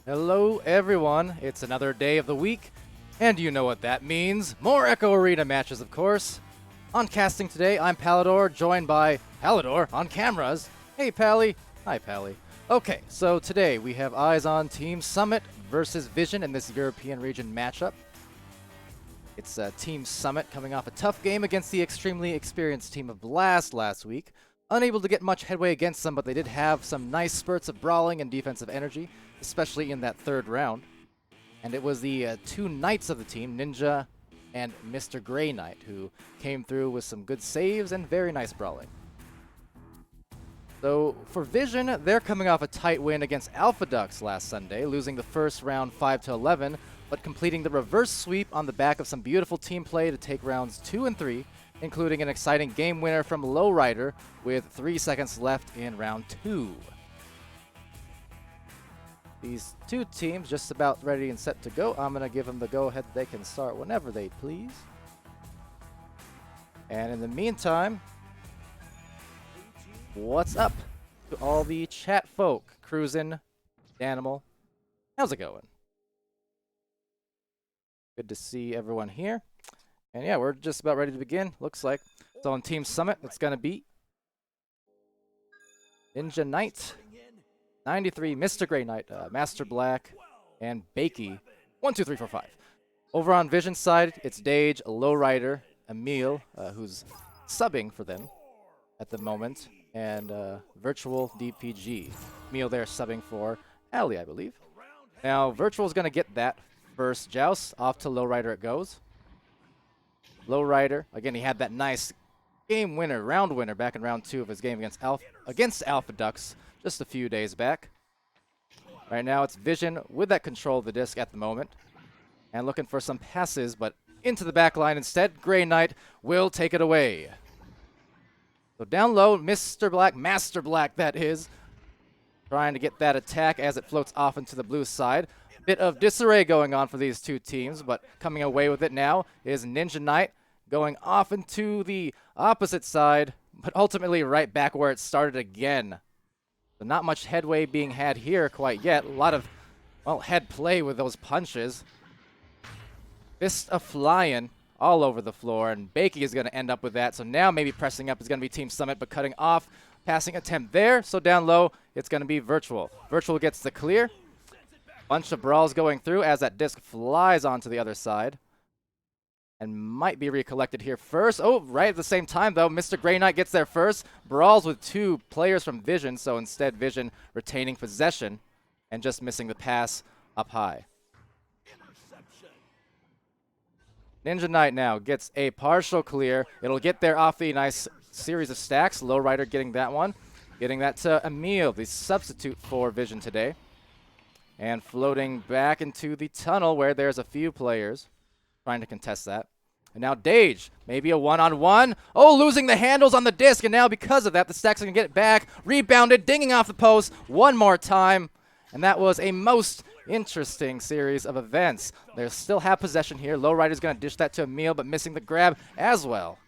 Hello, everyone. It's another day of the week, and you know what that means. More Echo Arena matches, of course. On casting today, I'm Palidore, joined by Palidore on cameras. Hey, Pally. Hi, Pally. Okay, so today we have eyes on Team Summit versus Vision in this European region matchup. It's Team Summit coming off a tough game against the extremely experienced team of Blast last week. Unable to get much headway against them, but they did have some nice spurts of brawling and defensive energy, especially in that third round. And it was the two knights of the team, Ninja and Mr. Grey Knight, who came through with some good saves and very nice brawling. So for Vision, they're coming off a tight win against Alpha Ducks last Sunday, losing the first round 5-11, but completing the reverse sweep on the back of some beautiful team play to take rounds 2 and 3, including an exciting game winner from Lowrider with 3 seconds left in round 2. These two teams just about ready and set to go. I'm going to give them the go-ahead. They can start whenever they please. And in the meantime, what's up to all the chat folk? Cruisin', Danimal, how's it going? Good to see everyone here. And yeah, we're just about ready to begin, looks like. So on Team Summit, it's going to be Ninja Knight, 93, Mr. Grey Knight, Master Black, and Bakey. 1, 2, 3, 4, 5. Over on Vision's side, it's Dage, Lowrider, Emil, who's subbing for them at the moment, and Virtual DPG. Emil there subbing for Ali, I believe. Now, Virtual's going to get that first joust. Off to Lowrider it goes. Lowrider, again, he had that nice game winner, round winner, back in round 2 of his game against Alpha Ducks just a few days back. Right now, it's Vision with that control of the disc at the moment, and looking for some passes, but into the back line instead. Grey Knight will take it away. So down low, Mr. Black, Master Black that is, trying to get that attack as it floats off into the blue side. Bit of disarray going on for these two teams, but coming away with it now is Ninja Knight, going off into the opposite side, but ultimately right back where it started again. So not much headway being had here quite yet. A lot of, well, head play with those punches. Fist a-flying all over the floor, and Bakey is going to end up with that. So now maybe pressing up is going to be Team Summit, but cutting off. Passing attempt there, so down low, it's going to be Virtual. Virtual gets the clear. Bunch of brawls going through as that disc flies onto the other side. And might be recollected here first. Oh, right at the same time, though, Mr. Grey Knight gets there first. Brawls with two players from Vision, so instead Vision retaining possession and just missing the pass up high. Ninja Knight now gets a partial clear. It'll get there off the nice series of stacks. Lowrider getting that one. Getting that to Emil, the substitute for Vision today. And floating back into the tunnel where there's a few players trying to contest that. And now Dage, maybe a one-on-one. Oh, losing the handles on the disc, and now because of that, the stacks are going to get it back. Rebounded, dinging off the post one more time. And that was a most interesting series of events. They still have possession here. Lowrider's going to dish that to Emil, but missing the grab as well.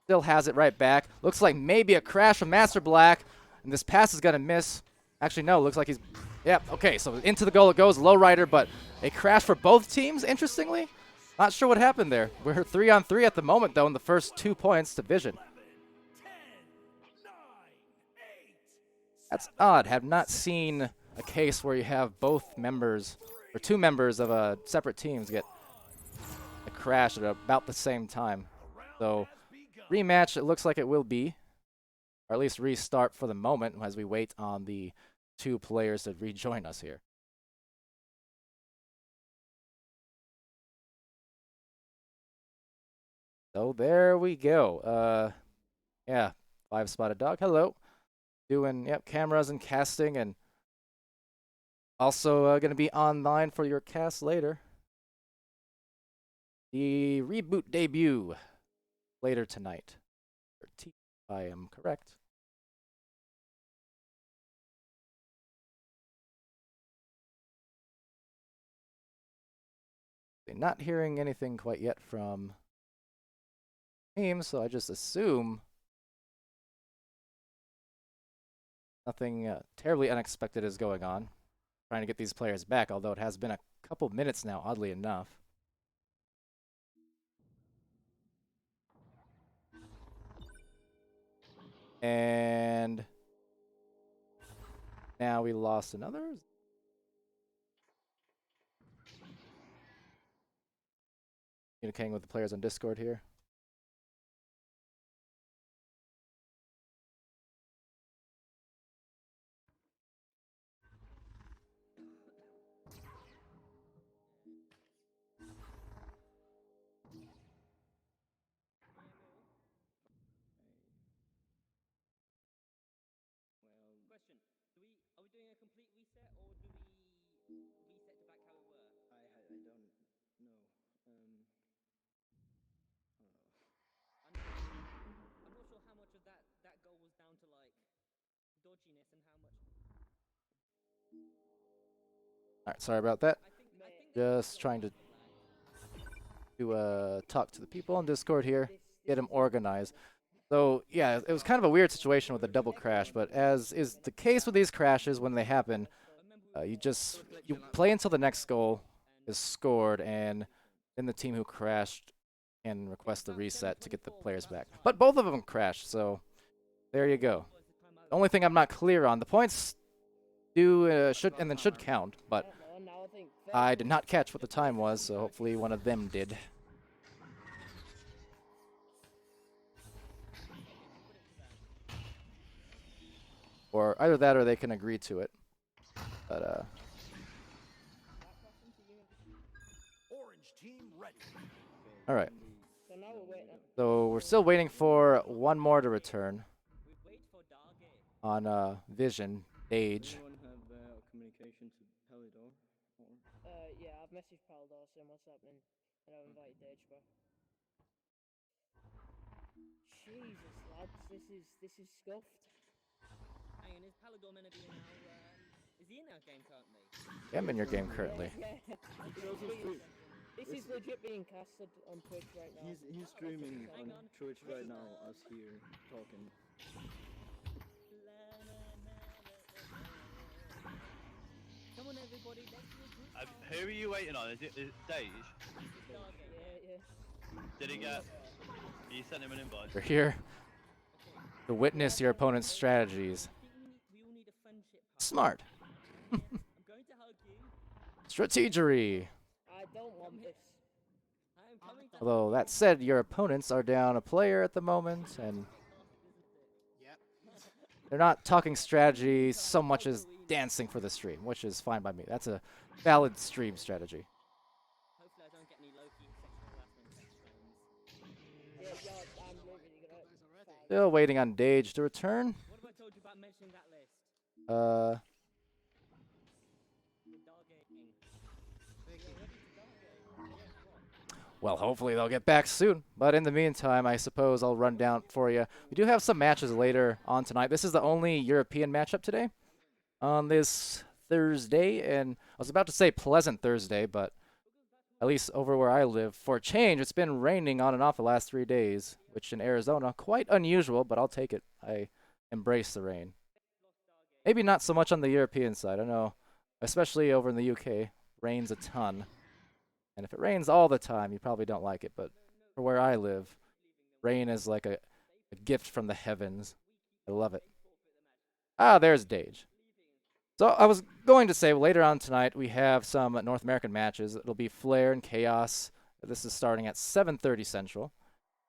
Still has it right back. Looks like maybe a crash from Master Black, and this pass is going to miss. Actually, no, looks like he's... Yep, okay, so into the goal it goes, Lowrider, but a crash for both teams, interestingly. Not sure what happened there. We're 3-on-3 at the moment, though, in the first 2 points to Vision. That's odd. Have not seen a case where you have both members, or 2 members of separate teams get a crash at about the same time. So, rematch, it looks like it will be, or at least restart for the moment as we wait on the 2 players to rejoin us here. So there we go. Yeah, 5-spotted dog. Hello. Doing, yep, cameras and casting, and also going to be online for your cast later. The reboot debut later tonight. If I am correct. Not hearing anything quite yet from teams, so I just assume nothing terribly unexpected is going on. trying to get these players back, although it has been a couple minutes now, oddly enough. And now we lost another. Communicating with the players on Discord here. All right, sorry about that. Just trying to talk to the people on Discord here, get them organized. So yeah, it was kind of a weird situation with the double crash, but as is the case with these crashes when they happen, you play until the next goal is scored, and then the team who crashed can request the reset to get the players back. But both of them crashed, so there you go. The only thing I'm not clear on, the points should count, but I did not catch what the time was, so hopefully one of them did. Or either that or they can agree to it. But all right. So we're still waiting for one more to return on Vision, Age. Anyone have communication to Palidore? Yeah, I've messaged Palidore saying what's happening, and I've invited Dage back. Jesus, lads, this is scuffed. Hang on, is Palidore meant to be in our, is he in our game currently? Yeah, I'm in your game currently. Yeah. This is legit being casted on Twitch right now. He's streaming on Twitch right now, us here talking. Come on, everybody, let's regroup. Who are you waiting on? Is it Dage? Yeah. Did he get... You sent him an invite? You're here to witness your opponent's strategies. We all need a friendship. Smart. I'm going to hug you. Strategery. I don't want this. I am coming to Although that said, your opponents are down a player at the moment, and they're not talking strategy so much as dancing for the stream, which is fine by me. That's a valid stream strategy. Hopefully I don't get any low-key sexual harassment text frames. Yeah, I'm literally gonna. Still waiting on Dage to return. What have I told you about mentioning that list? Well, hopefully they'll get back soon. But in the meantime, I suppose I'll run down for you. We do have some matches later on tonight. This is the only European matchup today on this Thursday. And I was about to say pleasant Thursday, but at least over where I live, for a change, it's been raining on and off the last 3 days, which in Arizona, quite unusual, but I'll take it. I embrace the rain. Maybe not so much on the European side. I know, especially over in the UK, rains a ton. And if it rains all the time, you probably don't like it. But for where I live, rain is like a gift from the heavens. I love it. Ah, there's Dage. So I was going to say later on tonight we have some North American matches. It'll be Flare and Chaos. This is starting at 7:30 Central.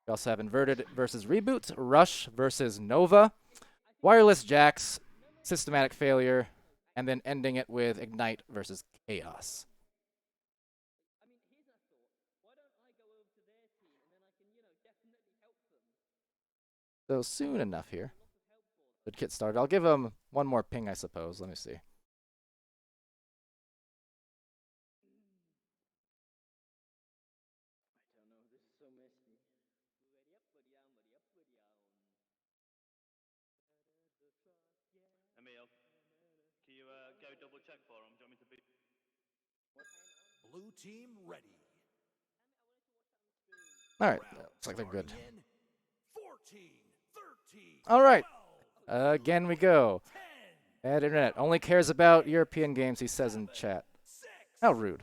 We also have Inverted versus Reboot, Rush versus Nova, Wireless Jacks, Systematic Failure, and then ending it with Ignite versus Chaos. So soon enough here. Good get started. I'll give him one more ping, I suppose. Let me see. Emil, can you go double check for him? Do you want me to be... Blue team ready. All right. Looks like they're good. 14, 13, All right. 12, Again we go. 10. Bad internet. Only cares about European games, he says in chat. How rude.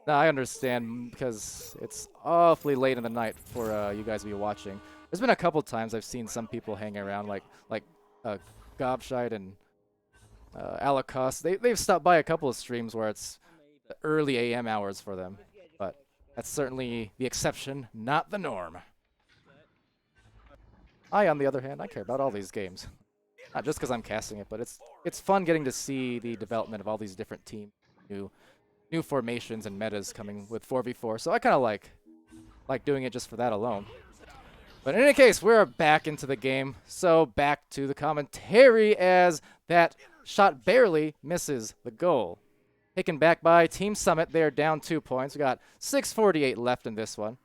No, I understand because it's awfully late in the night for you guys to be watching. There's been a couple times I've seen some people hang around, like Gobshite and Alakos. They've stopped by a couple of streams where it's the early AM hours for them, but that's certainly the exception, not the norm. I, on the other hand, I care about all these games. Not just because I'm casting it, but it's fun getting to see the development of all these different teams, new formations and metas coming with 4v4. So I kind of like doing it just for that alone. But in any case, we're back into the game. So back to the commentary as that shot barely misses the goal. Taken back by Team Summit. They are down 2 points. We got 6:48 left in this one.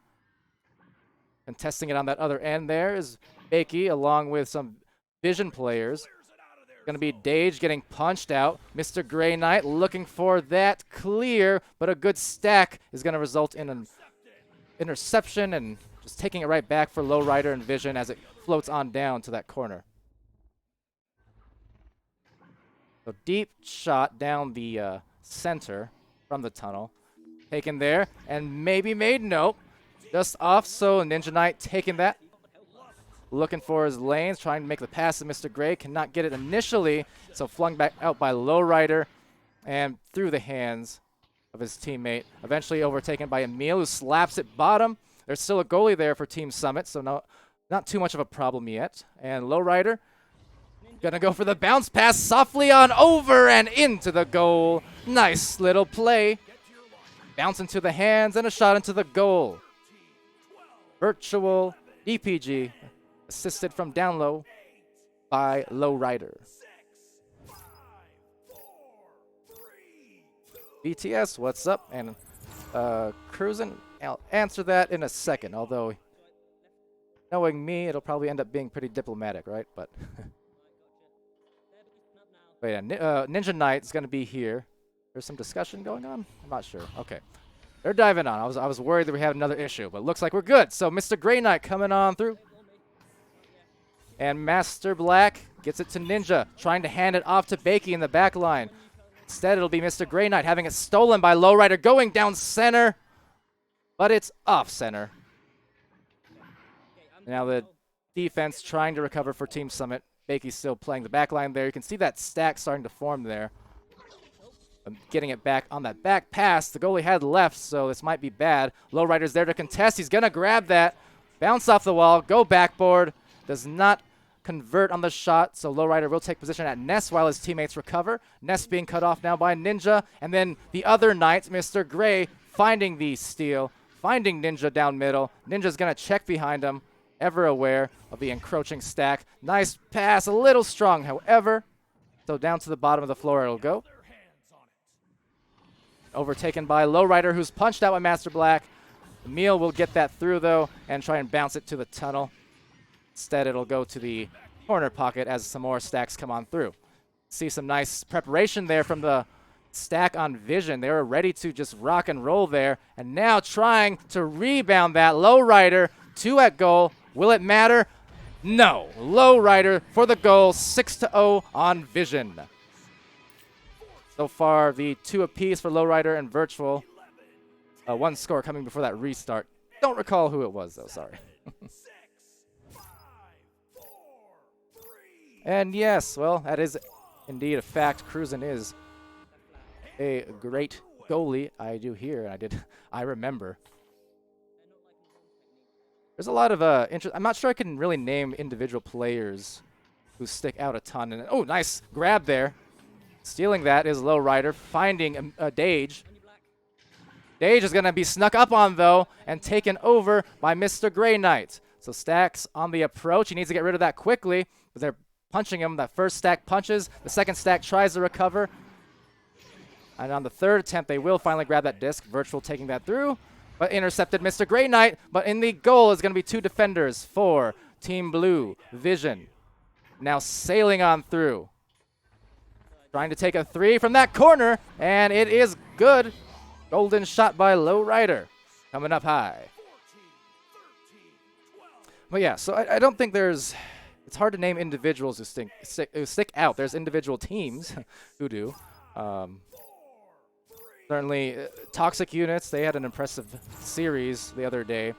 Contesting it on that other end there is Bakey along with some Vision players. Going to be Dage getting punched out. Mr. Grey Knight looking for that clear, but a good stack is going to result in an interception and just taking it right back for Lowrider and Vision as it floats on down to that corner. So deep shot down the center from the tunnel. Taken there and maybe made. Nope. Just off, so Ninja Knight taking that. Looking for his lanes, trying to make the pass to Mr. Gray. Cannot get it initially, so flung back out by Lowrider and through the hands of his teammate. Eventually overtaken by Emil, who slaps it bottom. There's still a goalie there for Team Summit, so not too much of a problem yet. And Lowrider gonna go for the bounce pass softly on over and into the goal. Nice little play. Bounce into the hands and a shot into the goal. Virtual DPG. Assisted from down low by Lowrider. BTS, what's up? And cruising. I'll answer that in a second, although knowing me, it'll probably end up being pretty diplomatic, right? But yeah, Ninja Knight's gonna be here. There's some discussion going on? I'm not sure. Okay. They're diving on. I was worried that we had another issue, but looks like we're good. So Mr. Grey Knight coming on through. And Master Black gets it to Ninja, trying to hand it off to Bakey in the back line. Instead, it'll be Mr. Grey Knight having it stolen by Lowrider, going down center. But it's off center. Now the defense trying to recover for Team Summit. Bakey's still playing the back line there. You can see that stack starting to form there. Getting it back on that back pass. The goalie had left, so this might be bad. Lowrider's there to contest. He's going to grab that. Bounce off the wall. Go backboard. Does not convert on the shot, so Lowrider will take position at Ness while his teammates recover. Ness being cut off now by Ninja, and then the other Knight, Mr. Gray, finding the steal, finding Ninja down middle. Ninja's going to check behind him, ever aware of the encroaching stack. Nice pass, a little strong, however. So down to the bottom of the floor it'll go. Overtaken by Lowrider, who's punched out by Master Black. Emil will get that through, though, and try and bounce it to the tunnel. Instead, it'll go to the corner pocket as some more stacks come on through. See some nice preparation there from the stack on Vision. They were ready to just rock and roll there. And now trying to rebound that. Lowrider, 2 at goal. Will it matter? No. Lowrider for the goal, 6-0 on Vision. So far, the 2 apiece for Lowrider and Virtual. 1 score coming before that restart. Don't recall who it was, though. Sorry. And yes, well, that is indeed a fact. Cruzen is a great goalie. I do hear, and I remember. There's a lot of interest. I'm not sure I can really name individual players who stick out a ton. And oh, nice grab there. Stealing that is Lowrider, finding Dage. Dage is going to be snuck up on, though, and taken over by Mr. Grey Knight. So Stacks on the approach. He needs to get rid of that quickly, but they're punching him. That first stack punches. The second stack tries to recover. And on the third attempt, they will finally grab that disc. Virtual taking that through, but intercepted Mr. Grey Knight. But in the goal is going to be 2 defenders for Team Blue. Vision now sailing on through. Trying to take a 3 from that corner, and it is good. Golden shot by Lowrider. Coming up high. But yeah, so I don't think it's it's hard to name individuals who stick out. There's individual teams who do. Certainly, Toxic Units, they had an impressive series the other day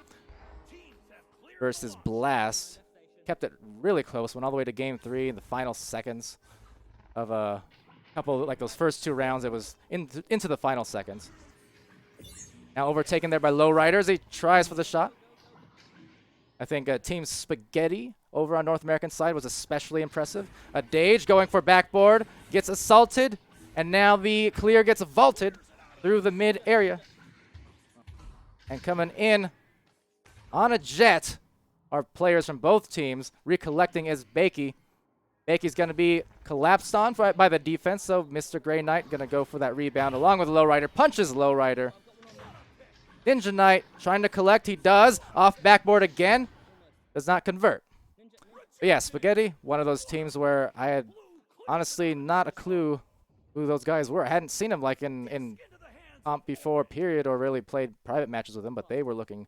versus Blast. Kept it really close, went all the way to Game 3 in the final seconds of a couple, like those first 2 rounds. It was into the final seconds. Now overtaken there by Lowriders. He tries for the shot. I think Team Spaghetti over on North American side was especially impressive. Dage going for backboard, gets assaulted, and now the clear gets vaulted through the mid area. And coming in on a jet are players from both teams. Recollecting is Bakey. Bakey's going to be collapsed on by the defense, so Mr. Grey Knight going to go for that rebound along with Lowrider. Punches Lowrider. Ninja Knight trying to collect. He does. Off backboard again. Does not convert. But yeah, Spaghetti, one of those teams where I had honestly not a clue who those guys were. I hadn't seen them like in comp before, period, or really played private matches with them, but they were looking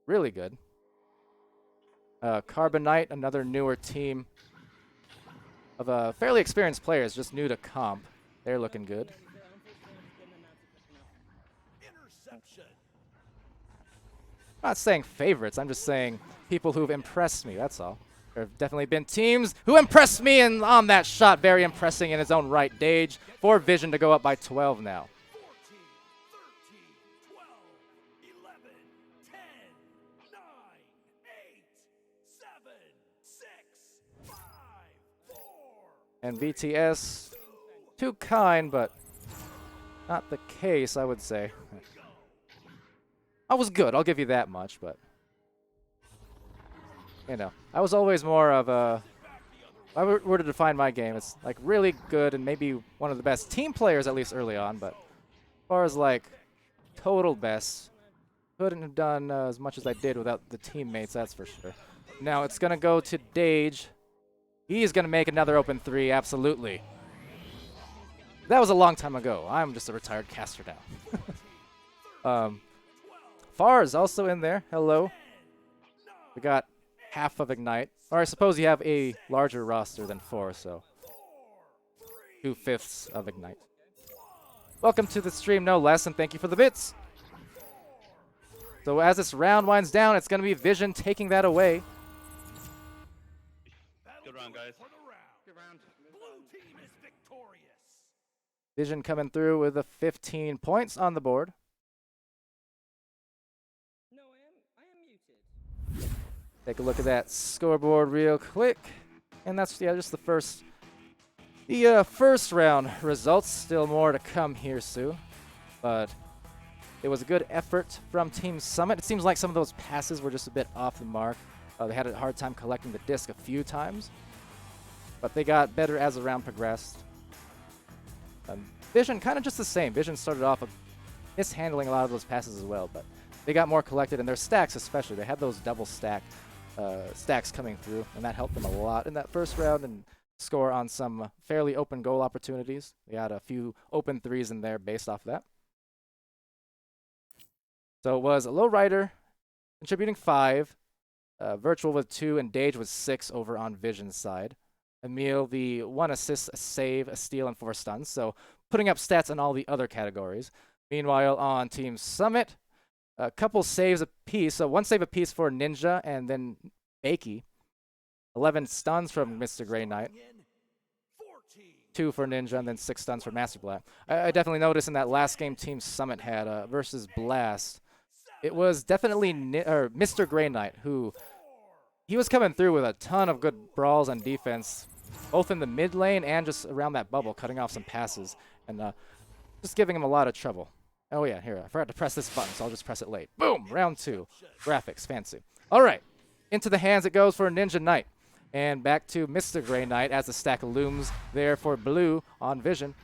really good. Carbonite, another newer team of fairly experienced players, just new to comp. They're looking good. I'm not saying favorites, I'm just saying people who've impressed me, that's all. There have definitely been teams who impressed me, and on that shot, very impressing in his own right. Dage for Vision to go up by 12 now. 14, 13, 12, 11, 10, 9, 8, 7, 6, 5, 4. And VTS, too kind, but not the case, I would say. I was good, I'll give you that much, but you know, I was always more of a, if I were to define my game, it's like really good and maybe one of the best team players, at least early on, but as far as like total best, couldn't have done as much as I did without the teammates, that's for sure. Now it's going to go to Dage. He's going to make another open 3, absolutely. That was a long time ago. I'm just a retired caster now. Far's also in there. Hello. We got half of Ignite. Or I suppose you have a larger roster than 4, so 2/5 of Ignite. Welcome to the stream, no less, and thank you for the bits. So as this round winds down, it's going to be Vision taking that away. Good round, guys. Good round. Blue team is victorious. Vision coming through with the 15 points on the board. No, I am muted. Take a look at that scoreboard real quick. And that's, yeah, just the first round results. Still more to come here soon. But it was a good effort from Team Summit. It seems like some of those passes were just a bit off the mark. They had a hard time collecting the disc a few times. But they got better as the round progressed. Vision, kind of just the same. Vision started off mishandling a lot of those passes as well. But they got more collected, and their stacks especially. They had those double stacks coming through, and that helped them a lot in that first round and score on some fairly open goal opportunities. They had a few open 3s in there based off that. So it was a Lowrider contributing 5, Virtual with 2, and Dage with 6 over on Vision's side. Emil, the 1 assist, a save, a steal, and 4 stuns, so putting up stats in all the other categories. Meanwhile, on Team Summit, a couple saves apiece, so 1 save apiece for Ninja and then Bakey. 11 stuns from Mr. Grey Knight. 2 for Ninja and then 6 stuns for Master Black. I definitely noticed in that last game Team Summit had versus Blast, it was definitely Mr. Grey Knight who he was coming through with a ton of good brawls on defense, both in the mid lane and just around that bubble, cutting off some passes and just giving him a lot of trouble. Oh yeah, here, I forgot to press this button, so I'll just press it late. Boom! Round 2. Graphics, fancy. All right, into the hands it goes for Ninja Knight. And back to Mr. Grey Knight as the stack looms there for Blue on Vision.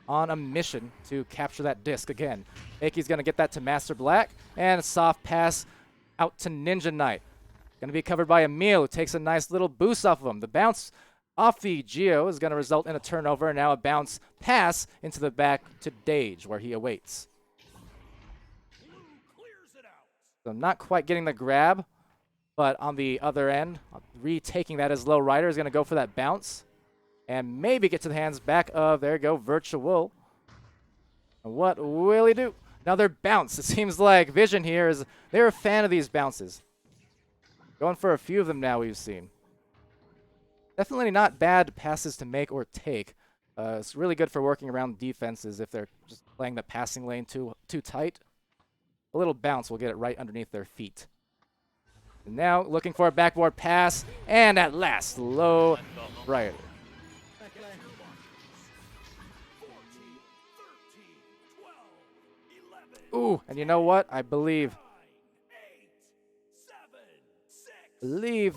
On a mission to capture that disc again. Bakey's going to get that to Master Black, and a soft pass out to Ninja Knight. Going to be covered by Emil, who takes a nice little boost off of him. The bounce off the Geo is going to result in a turnover, and now a bounce pass into the back to Dage, where he awaits. So not quite getting the grab But on the other end, retaking that as low rider is going to go for that bounce. And maybe get to the hands back of, there you go, Virtual. And what will he do? Another bounce. It seems like Vision here is, they're a fan of these bounces. Going for a few of them now we've seen. Definitely not bad passes to make or take. It's really good for working around defenses if they're just playing the passing lane too tight. A little bounce will get it right underneath their feet. And now looking for a backboard pass, and at last, low rider. Ooh, and you know what? I believe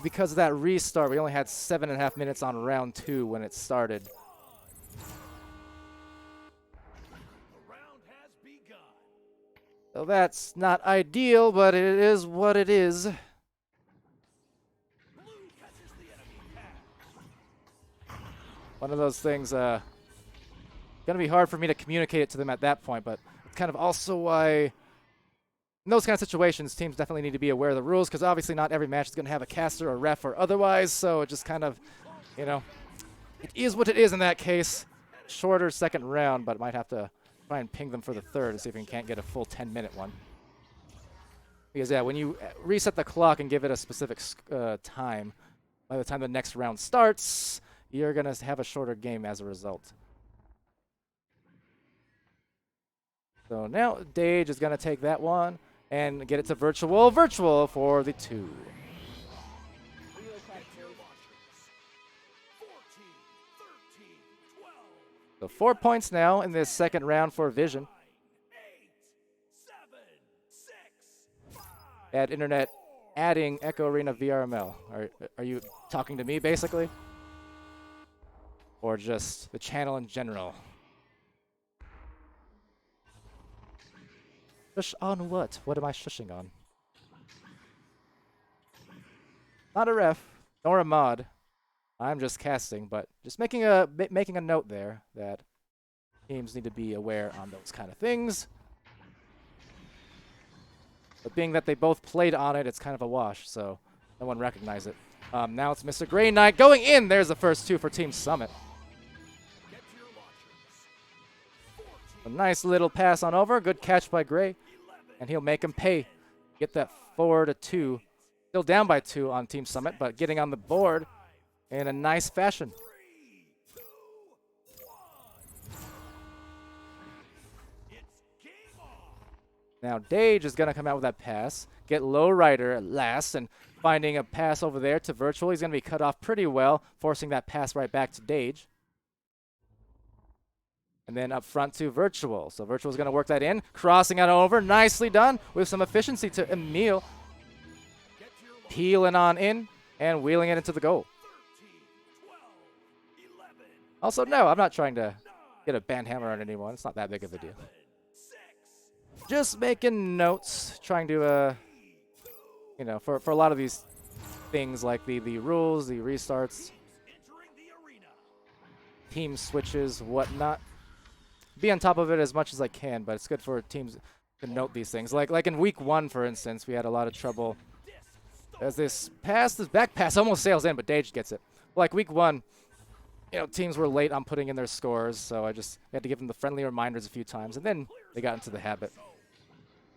because of that restart, we only had 7.5 minutes on round 2 when it started. So that's not ideal, but it is what it is. One of those things, gonna be hard for me to communicate it to them at that point, but it's kind of also why in those kind of situations, teams definitely need to be aware of the rules, because obviously not every match is going to have a caster or ref or otherwise, so it just kind of, you know, it is what it is in that case. Shorter second round, but might have to try and ping them for the third to see if we can't get a full 10-minute one. Because, yeah, when you reset the clock and give it a specific time, by the time the next round starts, you're going to have a shorter game as a result. So now Dage is going to take that one and get it to Virtual. Virtual for the 2. So 4 points now in this second round for Vision. Bad internet adding Echo Arena VRML. Are you talking to me basically? Or just the channel in general? Shush on what? What am I shushing on? Not a ref, nor a mod. I'm just casting, but just making a note there that teams need to be aware on those kind of things. But being that they both played on it, it's kind of a wash, so no one recognized it. Now it's Mr. Grey Knight going in. There's the first 2 for Team Summit. A nice little pass on over. Good catch by Gray. And he'll make him pay. Get that 4-2. Still down by 2 on Team Summit, but getting on the board in a nice fashion. Now Dage is going to come out with that pass. Get low rider at last, and finding a pass over there to Virtual. He's going to be cut off pretty well, forcing that pass right back to Dage. And then up front to Virtual. So Virtual is going to work that in. Crossing it over. Nicely done with some efficiency to Emil. Peeling on in and wheeling it into the goal. Also, no, I'm not trying to get a band hammer on anyone. It's not that big of a deal. Just making notes. Trying to, you know, for a lot of these things like the rules, the restarts, team switches, whatnot. Be on top of it as much as I can, but it's good for teams to note these things. Like in week 1, for instance, we had a lot of trouble as this back pass almost sails in, but Dage gets it. Like week 1, you know, teams were late on putting in their scores, so I just had to give them the friendly reminders a few times, and then they got into the habit.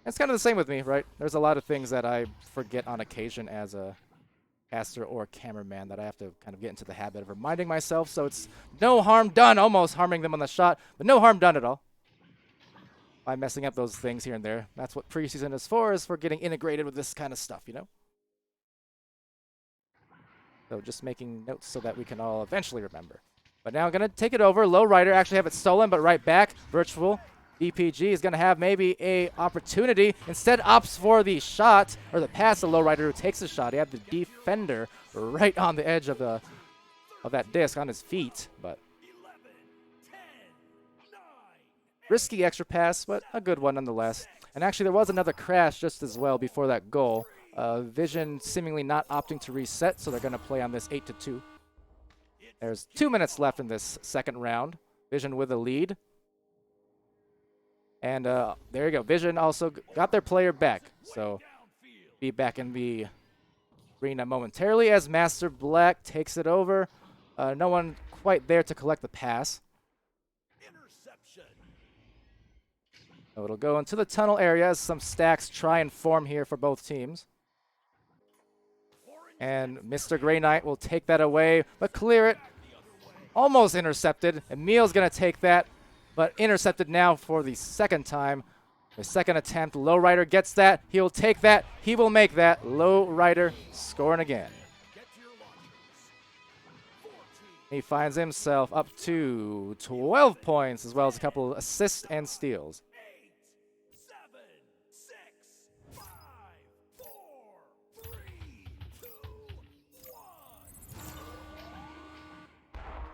It's kind of the same with me, right? There's a lot of things that I forget on occasion as a caster or cameraman that I have to kind of get into the habit of reminding myself, so it's no harm done, almost harming them on the shot, but no harm done at all by messing up those things here and there. That's what preseason is for getting integrated with this kind of stuff, you know? So just making notes so that we can all eventually remember. But now I'm going to take it over. Low rider actually have it stolen, but right back. Virtual DPG is going to have maybe a opportunity. Instead opts for the shot, or the pass, the low rider who takes the shot. He had the defender right on the edge of that disc on his feet, but risky extra pass, but a good one nonetheless. And actually there was another crash just as well before that goal. Vision seemingly not opting to reset, so they're going to play on this 8-2. There's 2 minutes left in this second round. Vision with a lead. And there you go. Vision also got their player back. So be back in the arena momentarily as Master Black takes it over. No one quite there to collect the pass. Interception. So it'll go into the tunnel area as some stacks try and form here for both teams. And Mr. Grey Knight will take that away, but clear it. Almost intercepted. Emil's going to take that, but intercepted now for the second time. The second attempt, Lowrider gets that. He'll take that. He will make that. Lowrider scoring again. Get to your launchers. 14. He finds himself up to 12 points, as well as a couple of assists and steals. 8, 7, 6, 5, 4, 3, 2, 1.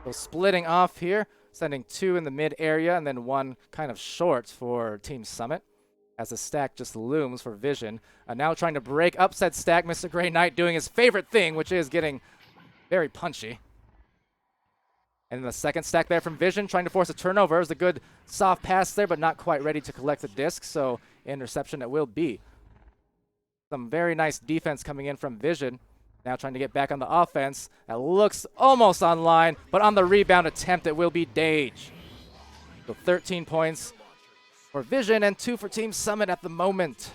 So splitting off here, sending 2 in the mid area and then 1 kind of short for Team Summit, as the stack just looms for Vision. Now trying to break up said stack, Mr. Grey Knight doing his favorite thing, which is getting very punchy. And the second stack there from Vision, trying to force a turnover. It was a good soft pass there, but not quite ready to collect the disc, so interception it will be. Some very nice defense coming in from Vision. Now trying to get back on the offense. That looks almost online, but on the rebound attempt, it will be Dage. So 13 points for Vision and 2 for Team Summit at the moment.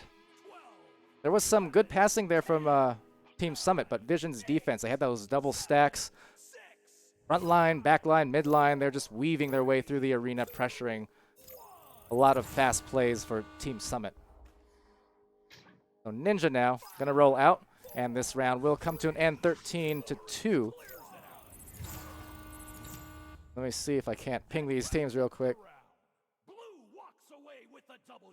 There was some good passing there from Team Summit, but Vision's defense, they had those double stacks. Front line, back line, mid line, they're just weaving their way through the arena, pressuring a lot of fast plays for Team Summit. So Ninja now going to roll out, and this round will come to an end 13-2. Let me see if I can't ping these teams real quick. Blue walks away with a W.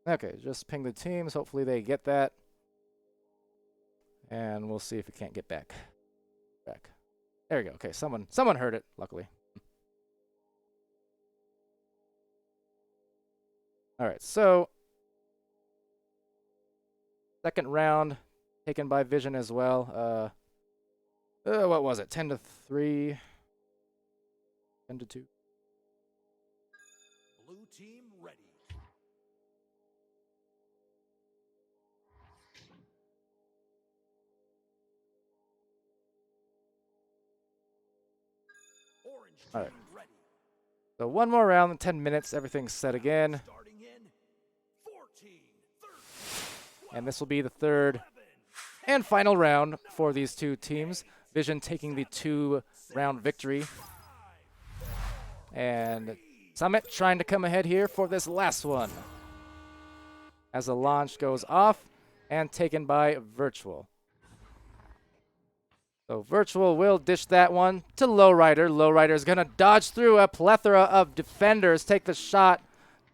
Okay, just ping the teams. Hopefully they get that. And we'll see if we can't get back. There we go. Okay, someone heard it, luckily. All right, so second round taken by Vision as well. What was it? 10-3. 10-2. Blue team ready. Orange team All right. ready. So one more round, 10 minutes, everything's set again. Starting in 14, 13, And this will be the third and final round for these two teams. Vision taking the 2-round victory. And Summit trying to come ahead here for this last one. As the launch goes off and taken by Virtual. So Virtual will dish that one to Lowrider. Lowrider is going to dodge through a plethora of defenders, take the shot.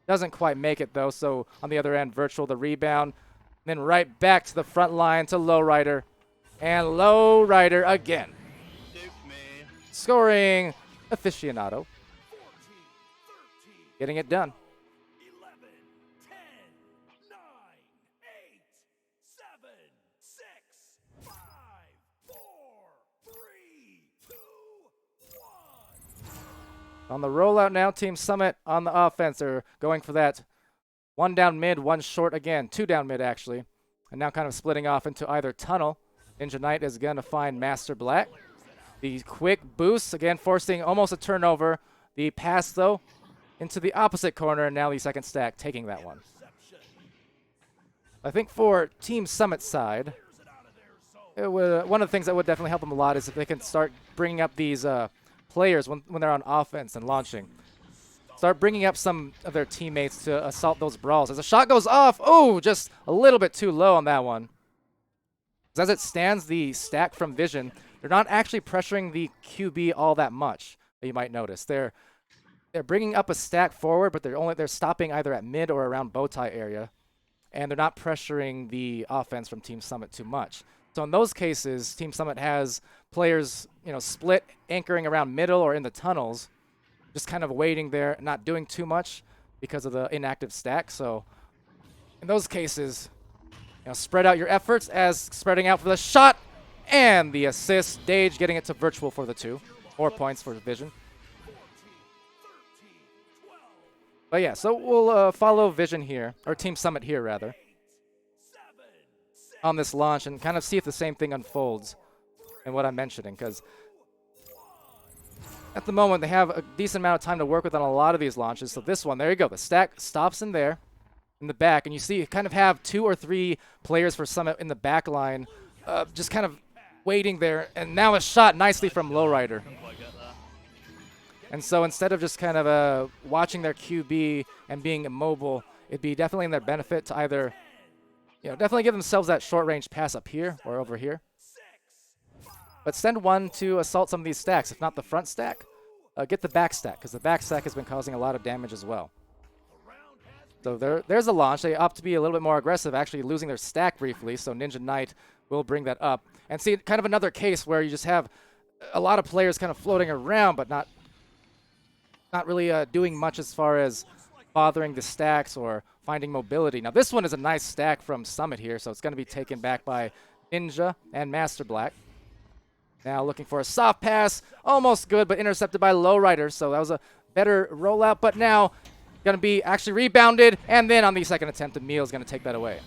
Doesn't quite make it, though. So on the other end, Virtual the rebound. Then right back to the front line to Lowrider. And Lowrider again. Duke me. Scoring aficionado. 14, 13, Getting it done. 11, 10, 9, 8, 7, 6, 5, 4, 3, 2, 1. On the rollout now, Team Summit on the offense. They're going for that 1 down mid, 1 short again. 2 down mid, actually. And now kind of splitting off into either tunnel. Ninja Knight is going to find Master Black. The quick boost, again, forcing almost a turnover. The pass, though, into the opposite corner, and now the second stack taking that one. I think for Team Summit side, it would, one of the things that would definitely help them a lot is if they can start bringing up these players when they're on offense and launching. Start bringing up some of their teammates to assault those brawls. As the shot goes off, oh, just a little bit too low on that one. As it stands, the stack from Vision, they're not actually pressuring the QB all that much, you might notice. They're bringing up a stack forward, but they're stopping either at mid or around bow tie area, and they're not pressuring the offense from Team Summit too much. So in those cases, Team Summit has players, split, anchoring around middle or in the tunnels, just kind of waiting there, not doing too much. because of the inactive stack. So in those cases, spread out your efforts as spreading out for the shot and the assist. Dage getting it to virtual for the 2. 4 points for Vision. But yeah, so we'll follow Vision here, or Team Summit here rather, on this launch and kind of see if the same thing unfolds in what I'm mentioning, because at the moment they have a decent amount of time to work with on a lot of these launches. So this one, there you go, the stack stops in there, in the back, and you see you kind of have 2 or 3 players for Summit in the back line, just kind of waiting there, and now a shot nicely from Lowrider. And so instead of just kind of watching their QB and being immobile, it'd be definitely in their benefit to either, definitely give themselves that short-range pass up here or over here. But send one to assault some of these stacks. If not the front stack, get the back stack, because the back stack has been causing a lot of damage as well. So there's a launch. They opt to be a little bit more aggressive, actually losing their stack briefly, so Ninja Knight will bring that up. And see, kind of another case where you just have a lot of players kind of floating around, but not really doing much as far as bothering the stacks or finding mobility. Now this one is a nice stack from Summit here, so it's going to be taken back by Ninja and Master Black. Now looking for a soft pass, almost good, but intercepted by Lowrider, so that was a better rollout, but now going to be actually rebounded, and then on the second attempt, Emil is going to take that away.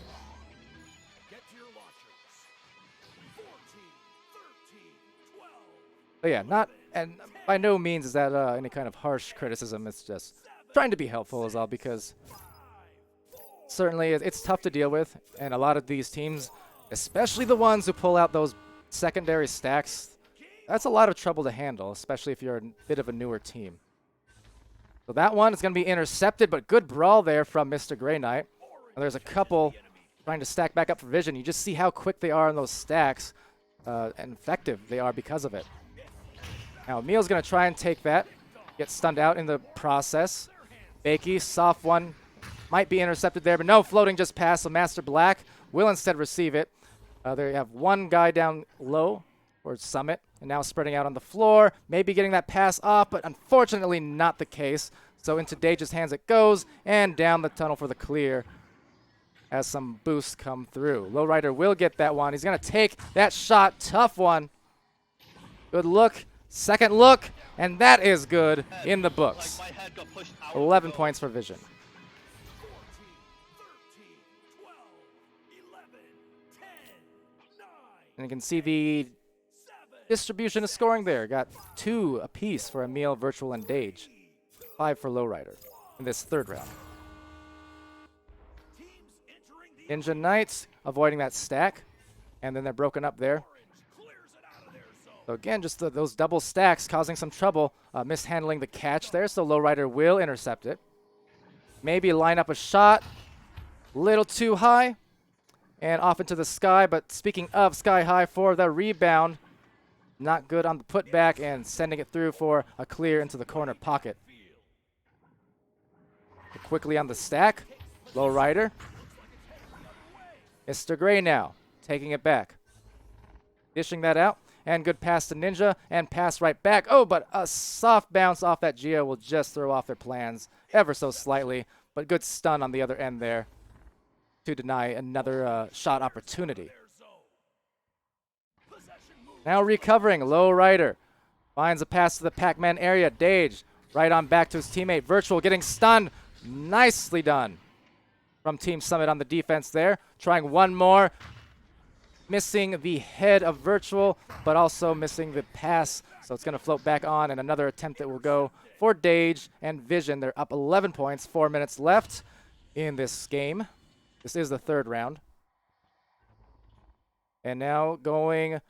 But yeah, and by no means is that any kind of harsh criticism. It's just trying to be helpful is all, because certainly it's tough to deal with, and a lot of these teams, especially the ones who pull out those secondary stacks, that's a lot of trouble to handle, especially if you're a bit of a newer team. So that one is going to be intercepted, but good brawl there from Mr. Grey Knight. And there's a couple trying to stack back up for Vision. You just see how quick they are on those stacks and effective they are because of it. Now, Emil's going to try and take that, get stunned out in the process. Bakey, soft one, might be intercepted there, but no, floating just past, so Master Black will instead receive it. There you have one guy down low for Summit, and now spreading out on the floor, maybe getting that pass off, but unfortunately not the case. So into Dage's hands it goes, and down the tunnel for the clear as some boosts come through. Lowrider will get that one. He's going to take that shot. Tough one. Good look. Second look, and that is good in the books. 11 points for Vision. And you can see the distribution of scoring there. Got 2 apiece for Emil, Virtual, and Dage. 5 for Lowrider in this third round. Ninja Knights avoiding that stack, and then they're broken up there. So again, just those double stacks causing some trouble, mishandling the catch there, so Lowrider will intercept it. Maybe line up a shot, little too high, and off into the sky. But speaking of sky high for the rebound, not good on the putback and sending it through for a clear into the corner pocket. Quickly on the stack, Lowrider. Mr. Grey now taking it back, dishing that out. And good pass to Ninja, and pass right back. Oh, but a soft bounce off that Geo will just throw off their plans ever so slightly. But good stun on the other end there to deny another shot opportunity. Now recovering, Lowrider finds a pass to the Pac-Man area. Dage right on back to his teammate. Virtual getting stunned. Nicely done from Team Summit on the defense there. Trying one more. Missing the head of Virtual, but also missing the pass. So it's going to float back on, and another attempt that will go for Dage and Vision. They're up 11 points, 4 minutes left in this game. This is the third round. And now going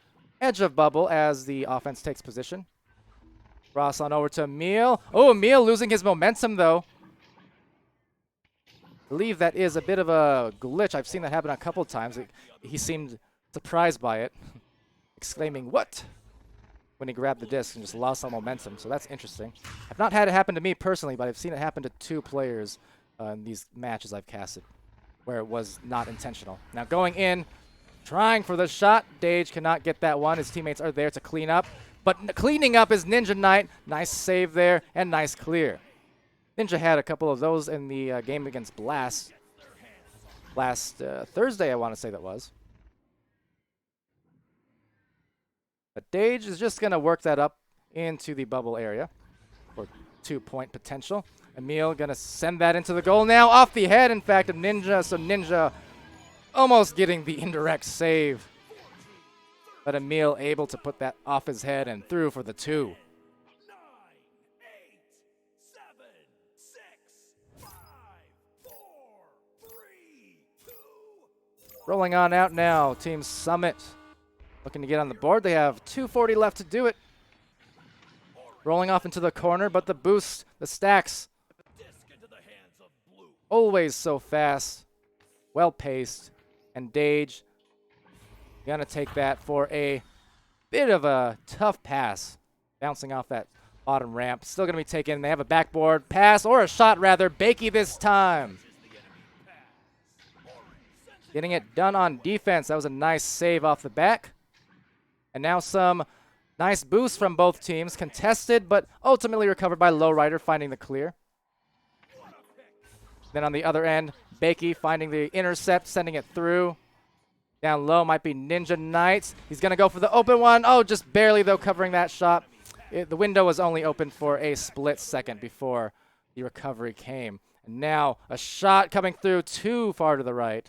edge of bubble as the offense takes position. Cross on over to Emil. Oh, Emil losing his momentum, though. I believe that is a bit of a glitch. I've seen that happen a couple times. He seemed surprised by it, exclaiming, "What?" when he grabbed the disc and just lost all momentum. So that's interesting. I've not had it happen to me personally, but I've seen it happen to 2 players in these matches I've casted where it was not intentional. Now going in, trying for the shot. Dage cannot get that one. His teammates are there to clean up. But cleaning up is Ninja Knight. Nice save there and nice clear. Ninja had a couple of those in the game against Blast last Thursday, I want to say that was. But Dage is just going to work that up into the bubble area for 2-point potential. Emil going to send that into the goal now, off the head, in fact, of Ninja. So Ninja almost getting the indirect save. But Emil able to put that off his head and through for the 2. 9, 8, 7, 6, 5, 4, 3, 2. Rolling on out now, Team Summit looking to get on the board. They have 2:40 left to do it. Rolling off into the corner, but the boost, the stacks, Disc into the hands of blue. always so fast, well-paced, and Dage gonna take that for a bit of a tough pass, bouncing off that bottom ramp. Still gonna be taken. They have a backboard pass, or a shot rather. Bakey this time. Getting it done on defense. That was a nice save off the back. And now some nice boosts from both teams. Contested, but ultimately recovered by Lowrider, finding the clear. Then on the other end, Bakey finding the intercept, sending it through. Down low might be Ninja Knights. He's going to go for the open one. Oh, just barely, though, covering that shot. The window was only open for a split second before the recovery came. And now a shot coming through too far to the right.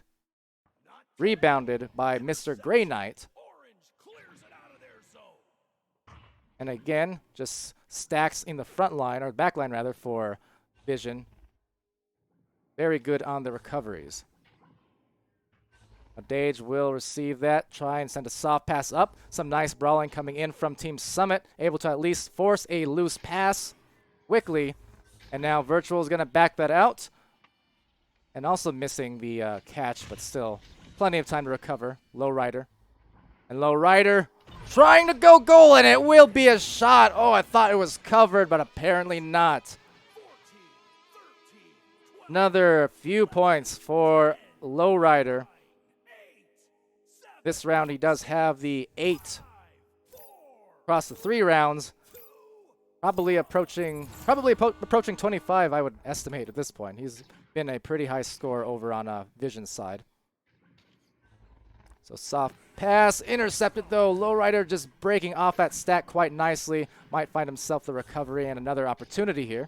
Rebounded by Mr. Grey Knight. Orange clears it out of their zone. And again, just stacks in the front line, or back line rather, for Vision. Very good on the recoveries. Dage will receive that, try and send a soft pass up. Some nice brawling coming in from Team Summit, able to at least force a loose pass quickly. And now Virtual is going to back that out. And also missing the catch, but still plenty of time to recover. Lowrider. And Lowrider trying to go goal, and it will be a shot. Oh, I thought it was covered, but apparently not. Another few points for Lowrider. This round he does have the 8 across the 3 rounds. Probably approaching 25, I would estimate at this point. He's been a pretty high score over on Vision's side. So soft pass, intercepted though. Lowrider just breaking off that stack quite nicely. Might find himself the recovery and another opportunity here.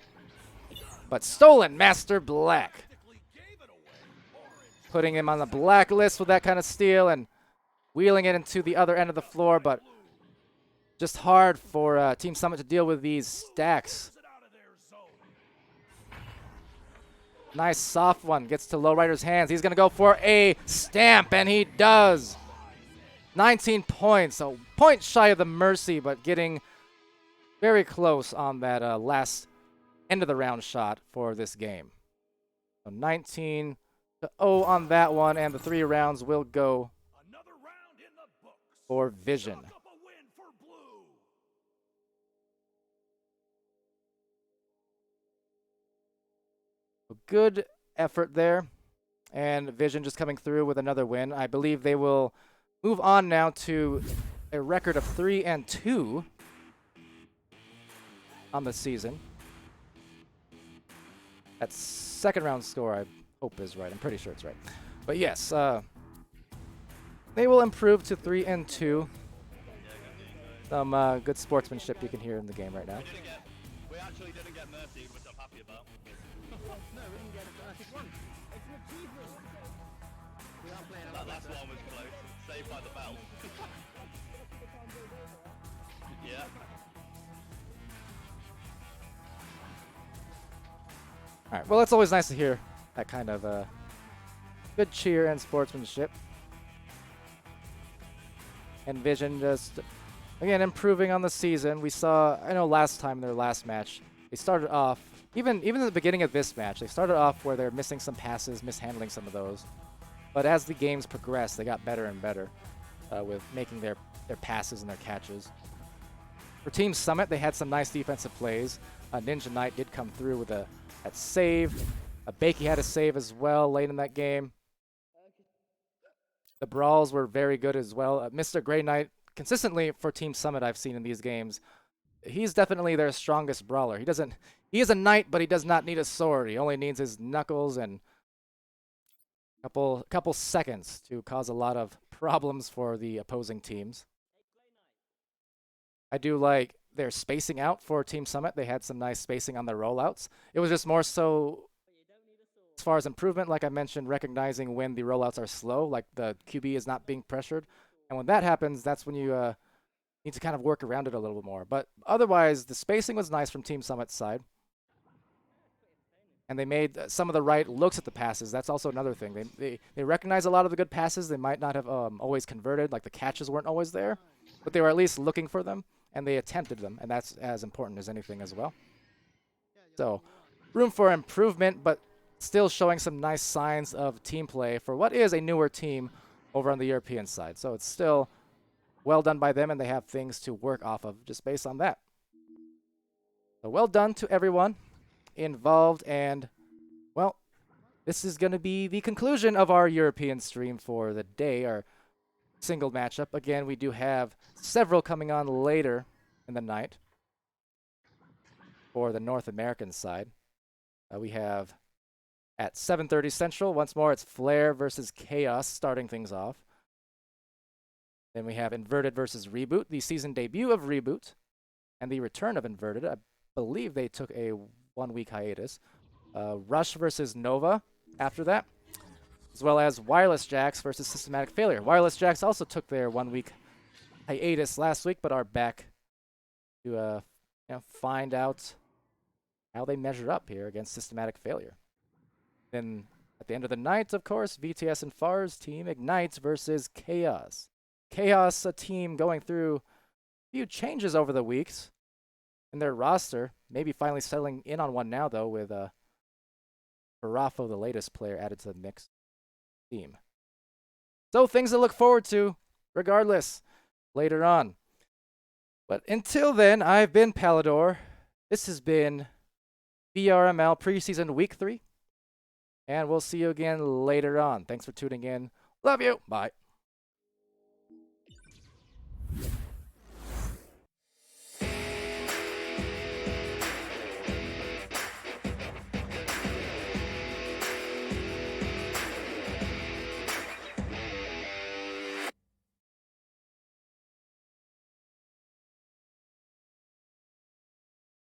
But stolen, Master Black. Putting him on the blacklist with that kind of steal and wheeling it into the other end of the floor, but just hard for Team Summit to deal with these stacks. Nice soft one, gets to Lowrider's hands. He's going to go for a stamp, and he does. 19 points, a point shy of the Mercy, but getting very close on that last end of the round shot for this game. So 19-0 on that one, and the 3 rounds will go for Vision. A good effort there, and Vision just coming through with another win. I believe they will move on now to a record of 3-2 on the season. That second round score, I hope is right. I'm pretty sure it's right. But yes, they will improve to 3-2. Some good sportsmanship you can hear in the game right now. We actually didn't get Mercy, which I'm happy about. No, we didn't get it. It's one. It's an achievement. We are playing a That lot last better. one was close. Saved by the bell. Yeah. All right. Well, it's always nice to hear that kind of good cheer and sportsmanship. And Vision just, again, improving on the season. We saw, I know last time in their last match, they started off, even in the beginning of this match, they started off where they're missing some passes, mishandling some of those. But as the games progressed, they got better and better with making their passes and their catches. For Team Summit, they had some nice defensive plays. Ninja Knight did come through with that save. Bakey had a save as well late in that game. The brawls were very good as well. Mr. Grey Knight, consistently for Team Summit I've seen in these games, he's definitely their strongest brawler. He is a knight, but he does not need a sword. He only needs his knuckles and couple seconds to cause a lot of problems for the opposing teams. I do like their spacing out for Team Summit. They had some nice spacing on their rollouts. It was just more so as far as improvement, like I mentioned, recognizing when the rollouts are slow, like the QB is not being pressured. And when that happens, that's when you need to kind of work around it a little bit more. But otherwise, the spacing was nice from Team Summit's side. And they made some of the right looks at the passes. That's also another thing. They recognize a lot of the good passes. They might not have always converted, like the catches weren't always there, but they were at least looking for them, and they attempted them, and that's as important as anything as well. So, room for improvement, but still showing some nice signs of team play for what is a newer team over on the European side. So it's still well done by them, and they have things to work off of just based on that. So well done to everyone involved, and well, this is going to be the conclusion of our European stream for the day, our single matchup. Again, we do have several coming on later in the night for the North American side. We have at 7:30 Central, once more, it's Flare versus Chaos starting things off. Then we have Inverted versus Reboot, the season debut of Reboot, and the return of Inverted. I believe they took a 1-week hiatus. Rush versus Nova after that, as well as Wireless Jacks versus Systematic Failure. Wireless Jacks also took their 1-week hiatus last week, but are back to find out how they measure up here against Systematic Failure. Then at the end of the night, of course, VTS and FAR's team Ignites versus Chaos. Chaos, a team going through a few changes over the weeks in their roster. Maybe finally settling in on one now, though, with Barafo, the latest player, added to the mix team. So things to look forward to, regardless, later on. But until then, I've been Palidore. This has been VRML Preseason Week 3. And we'll see you again later on. Thanks for tuning in. Love you. Bye.